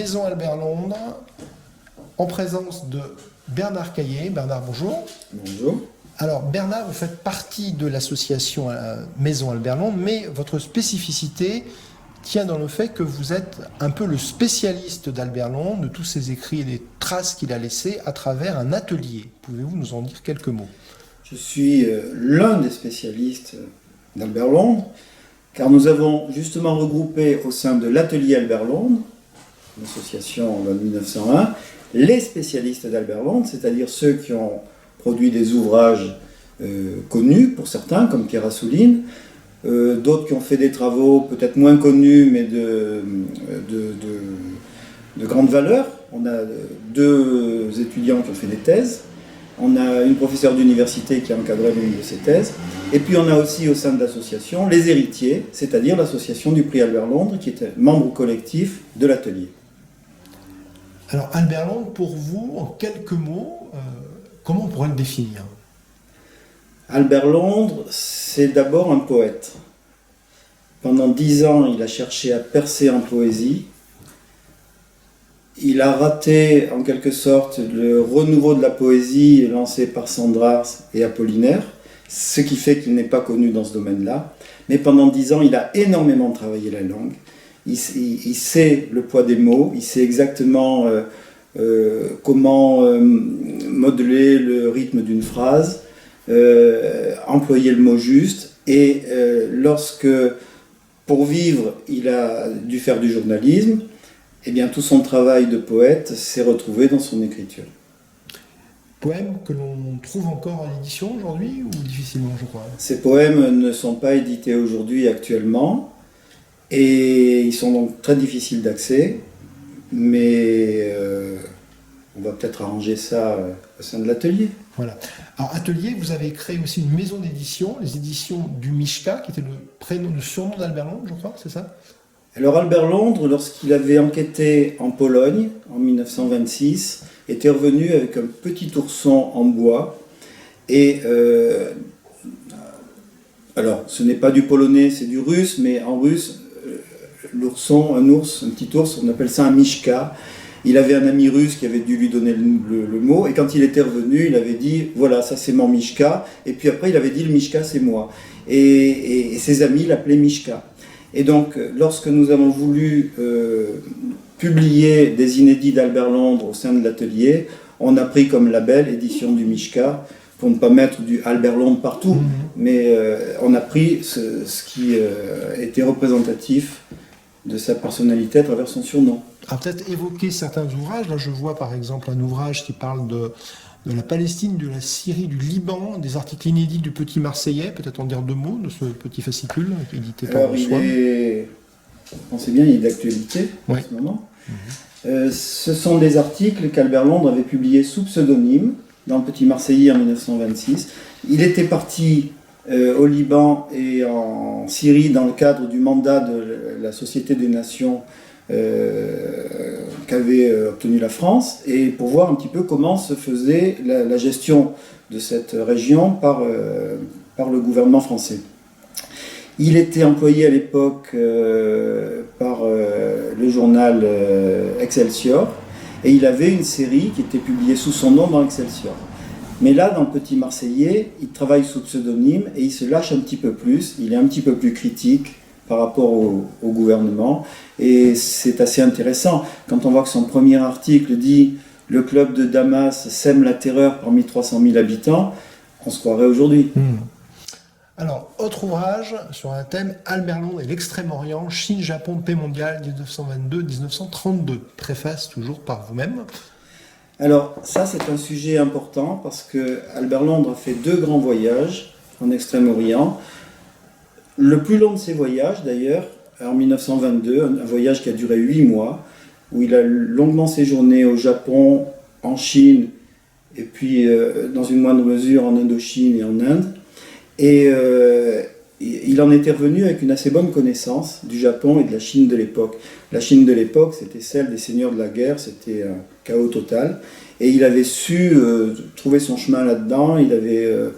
Maison Albert Londres, en présence de Bernard Caillé. Bernard, bonjour. Bonjour. Alors Bernard, vous faites partie de l'association Maison Albert Londres, mais votre spécificité tient dans le fait que vous êtes un peu le spécialiste d'Albert Londres, de tous ses écrits et des traces qu'il a laissées à travers un atelier. Pouvez-vous nous en dire quelques mots? Je suis l'un des spécialistes d'Albert Londres, car nous avons justement regroupé au sein de l'atelier Albert Londres, l'association de 1901, les spécialistes d'Albert Londres, c'est-à-dire ceux qui ont produit des ouvrages connus pour certains, comme Pierre Assouline, d'autres qui ont fait des travaux peut-être moins connus, mais de grande valeur. On a 2 étudiants qui ont fait des thèses, on a une professeure d'université qui a encadré l'une de ces thèses, et puis on a aussi au sein de l'association les héritiers, c'est-à-dire l'association du prix Albert Londres, qui était membre collectif de l'atelier. Alors Albert Londres, pour vous, en quelques mots, comment on pourrait le définir? Albert Londres, c'est d'abord un poète. Pendant 10 ans, il a cherché à percer en poésie. Il a raté, en quelque sorte, le renouveau de la poésie lancé par Sandrars et Apollinaire, ce qui fait qu'il n'est pas connu dans ce domaine-là. Mais pendant 10 ans, il a énormément travaillé la langue. Il sait le poids des mots, il sait exactement comment modeler le rythme d'une phrase, employer le mot juste, et lorsque, pour vivre, il a dû faire du journalisme, eh bien tout son travail de poète s'est retrouvé dans son écriture. Poèmes que l'on trouve encore en édition aujourd'hui, ou difficilement, je crois? Ces poèmes ne sont pas édités aujourd'hui actuellement, et ils sont donc très difficiles d'accès, mais on va peut-être arranger ça au sein de l'atelier. Voilà. Alors, atelier, vous avez créé aussi une maison d'édition, les éditions du Mishka, qui était le surnom d'Albert Londres, je crois, c'est ça? Alors Albert Londres, lorsqu'il avait enquêté en Pologne, en 1926, était revenu avec un petit ourson en bois. Et alors, ce n'est pas du polonais, c'est du russe, mais en russe, l'ourson, un petit ours, on appelle ça un mishka. Il avait un ami russe qui avait dû lui donner le mot, et quand il était revenu, il avait dit « voilà, ça c'est mon mishka », et puis après il avait dit « le mishka c'est moi ». Et ses amis l'appelaient Mishka. Et donc, lorsque nous avons voulu publier des inédits d'Albert Londres au sein de l'atelier, on a pris comme label édition du Mishka, pour ne pas mettre du Albert Londres partout, mais on a pris ce qui était représentatif de sa personnalité à travers son surnom. Alors peut-être évoquer certains ouvrages. Là, je vois par exemple un ouvrage qui parle de la Palestine, de la Syrie, du Liban, des articles inédits du Petit Marseillais. Peut-être en dire 2 mots de ce petit fascicule édité par Swann. On sait bien, il est d'actualité en ce moment. Ce sont des articles qu'Albert Londres avait publiés sous pseudonyme dans le Petit Marseillais en 1926. Il était parti au Liban et en Syrie dans le cadre du mandat de la Société des Nations qu'avait obtenu la France, et pour voir un petit peu comment se faisait la gestion de cette région par le gouvernement français. Il était employé à l'époque par le journal Excelsior, et il avait une série qui était publiée sous son nom dans Excelsior. Mais là, dans le Petit Marseillais, il travaille sous pseudonyme et il se lâche un petit peu plus, il est un petit peu plus critique par rapport au gouvernement, et c'est assez intéressant quand on voit que son premier article dit « Le club de Damas sème la terreur parmi 300 000 habitants », on se croirait aujourd'hui. Alors, autre ouvrage sur un thème, Albert Londres et l'Extrême-Orient, Chine-Japon, paix mondiale, 1922-1932. Préface toujours par vous-même. Alors ça, c'est un sujet important parce que Albert Londres a fait 2 grands voyages en Extrême-Orient. Le plus long de ces voyages, d'ailleurs, en 1922, un voyage qui a duré 8 mois, où il a longuement séjourné au Japon, en Chine, et puis dans une moindre mesure en Indochine et en Inde. Et il en était revenu avec une assez bonne connaissance du Japon et de la Chine de l'époque. La Chine de l'époque, c'était celle des seigneurs de la guerre, c'était un chaos total. Et il avait su trouver son chemin là-dedans, il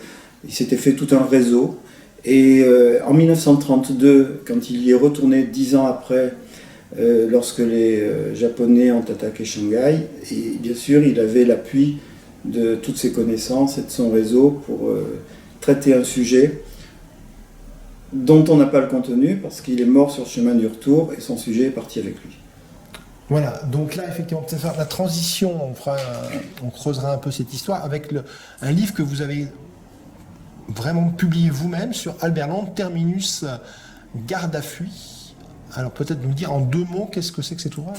s'était fait tout un réseau. Et en 1932, quand il y est retourné 10 ans après, lorsque les Japonais ont attaqué Shanghai. Et bien sûr, il avait l'appui de toutes ses connaissances et de son réseau pour traiter un sujet dont on n'a pas le contenu parce qu'il est mort sur le chemin du retour et son sujet est parti avec lui. Voilà, donc là, effectivement, peut-être faire la transition, on creusera un peu cette histoire avec un livre que vous avez vraiment publié vous-même sur Albert Londres, Terminus Guardafui. Alors peut-être nous dire en 2 mots qu'est-ce que c'est que cet ouvrage ?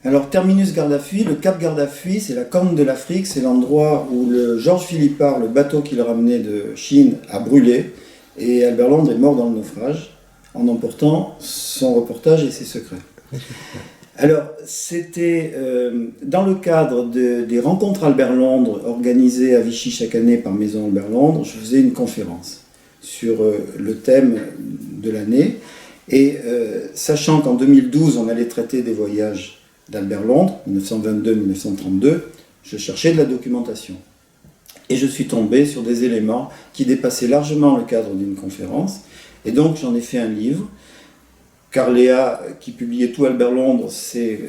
Alors Terminus Guardafui, le Cap Guardafui, c'est la corne de l'Afrique, c'est l'endroit où le Georges Philippard, le bateau qui le ramenait de Chine, a brûlé et Albert Londres est mort dans le naufrage en emportant son reportage et ses secrets. Alors, c'était dans le cadre des rencontres Albert Londres organisées à Vichy chaque année par Maison Albert Londres, je faisais une conférence sur le thème de l'année. Et sachant qu'en 2012, on allait traiter des voyages d'Albert Londres, 1922-1932, je cherchais de la documentation. Et je suis tombé sur des éléments qui dépassaient largement le cadre d'une conférence. Et donc, j'en ai fait un livre. Carléa, qui publiait tout Albert Londres, s'est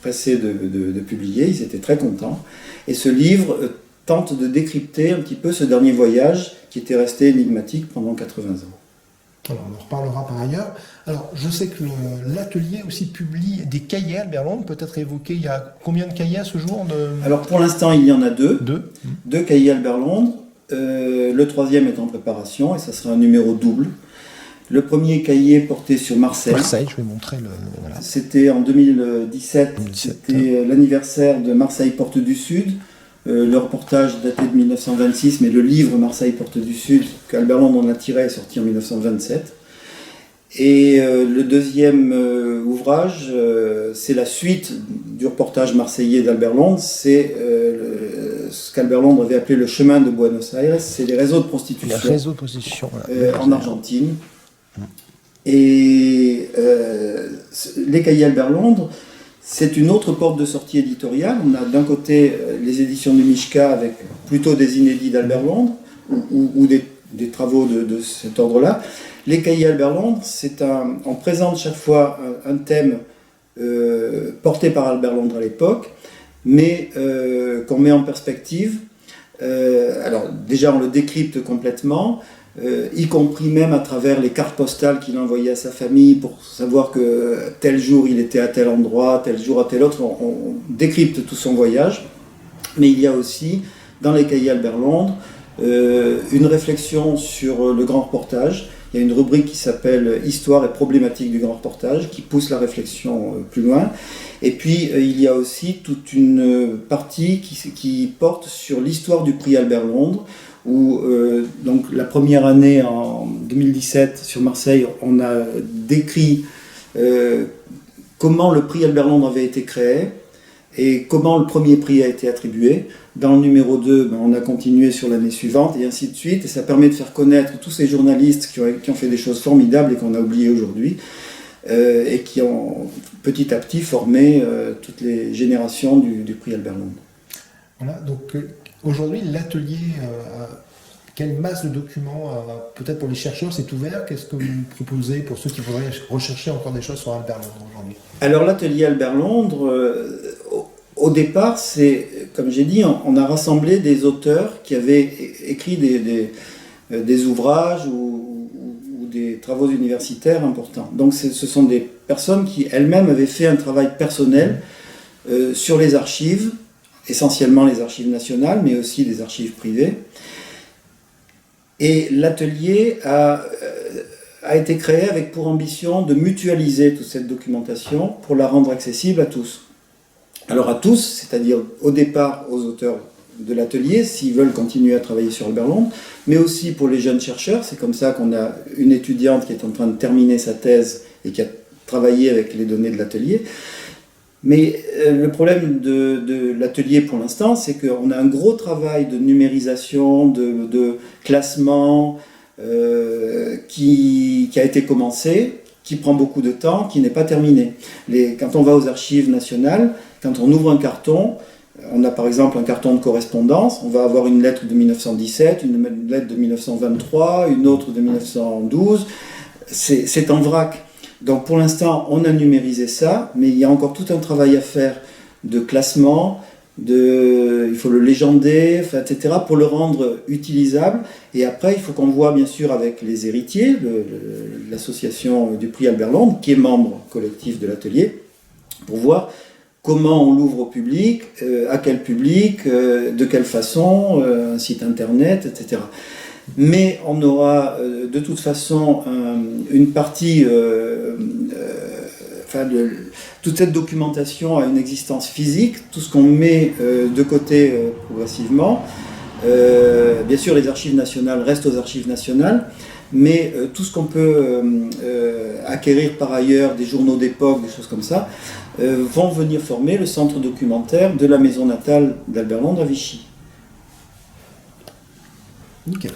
pressé de publier, ils étaient très contents. Et ce livre tente de décrypter un petit peu ce dernier voyage qui était resté énigmatique pendant 80 ans. Alors, on en reparlera par ailleurs. Alors, je sais que l'atelier aussi publie des cahiers Albert Londres, peut-être évoqué, il y a combien de cahiers à ce jour Alors, pour l'instant, il y en a 2. 2. 2 cahiers Albert Londres. Le 3e est en préparation et ça sera un numéro double. Le premier cahier portait sur Marseille. Marseille, je vais montrer le... Voilà. C'était en 2017, c'était l'anniversaire de Marseille Porte du Sud. Le reportage datait de 1926, mais le livre Marseille Porte du Sud, qu'Albert Londres en a tiré, est sorti en 1927. Et le deuxième ouvrage, c'est la suite du reportage marseillais d'Albert Londres. C'est ce qu'Albert Londres avait appelé le chemin de Buenos Aires. C'est les réseaux de prostitution. Les réseaux de prostitution, en Argentine. Et les cahiers Albert Londres, c'est une autre porte de sortie éditoriale. On a d'un côté les éditions du Mishka avec plutôt des inédits d'Albert Londres ou des travaux de cet ordre-là. Les cahiers Albert Londres, on présente chaque fois un thème porté par Albert Londres à l'époque, mais qu'on met en perspective. Alors déjà on le décrypte complètement, y compris même à travers les cartes postales qu'il envoyait à sa famille pour savoir que tel jour il était à tel endroit, tel jour à tel autre. On décrypte tout son voyage, mais il y a aussi dans les cahiers Albert Londres une réflexion sur le grand reportage. Il y a une rubrique qui s'appelle « Histoire et problématiques du grand reportage » qui pousse la réflexion plus loin. Et puis il y a aussi toute une partie qui porte sur l'histoire du prix Albert Londres, où donc la première année en 2017 sur Marseille, on a décrit comment le prix Albert Londres avait été créé et comment le premier prix a été attribué. Dans le numéro 2, on a continué sur l'année suivante et ainsi de suite. Et ça permet de faire connaître tous ces journalistes qui ont fait des choses formidables et qu'on a oubliées aujourd'hui et qui ont petit à petit formé toutes les générations du prix Albert Londres. Voilà, donc aujourd'hui, l'atelier, quelle masse de documents, peut-être pour les chercheurs, c'est ouvert. Qu'est-ce que vous proposez pour ceux qui voudraient rechercher encore des choses sur Albert Londres aujourd'hui ? Alors l'atelier Albert Londres, au départ, c'est, comme j'ai dit, on a rassemblé des auteurs qui avaient écrit des ouvrages ou des travaux universitaires importants. Donc ce sont des personnes qui elles-mêmes avaient fait un travail personnel sur les archives, essentiellement les archives nationales, mais aussi les archives privées. Et l'atelier a été créé avec pour ambition de mutualiser toute cette documentation pour la rendre accessible à tous. Alors à tous, c'est-à-dire au départ aux auteurs de l'atelier, s'ils veulent continuer à travailler sur Albert Londres, mais aussi pour les jeunes chercheurs. C'est comme ça qu'on a une étudiante qui est en train de terminer sa thèse et qui a travaillé avec les données de l'atelier. Mais le problème de l'atelier pour l'instant, c'est qu'on a un gros travail de numérisation, de classement qui a été commencé, qui prend beaucoup de temps, qui n'est pas terminé. Quand on va aux archives nationales, quand on ouvre un carton, on a par exemple un carton de correspondance, on va avoir une lettre de 1917, une lettre de 1923, une autre de 1912, c'est en vrac. Donc pour l'instant, on a numérisé ça, mais il y a encore tout un travail à faire de classement, il faut le légender, etc., pour le rendre utilisable. Et après, il faut qu'on voit bien sûr avec les héritiers, l'association du prix Albert Londres, qui est membre collectif de l'atelier, pour voir comment on l'ouvre au public, à quel public, de quelle façon, un site internet, etc. Mais on aura de toute façon une partie, toute cette documentation a une existence physique, tout ce qu'on met de côté progressivement. Bien sûr, les archives nationales restent aux archives nationales, mais tout ce qu'on peut acquérir par ailleurs, des journaux d'époque, des choses comme ça, vont venir former le centre documentaire de la maison natale d'Albert Londres à Vichy. Nickel.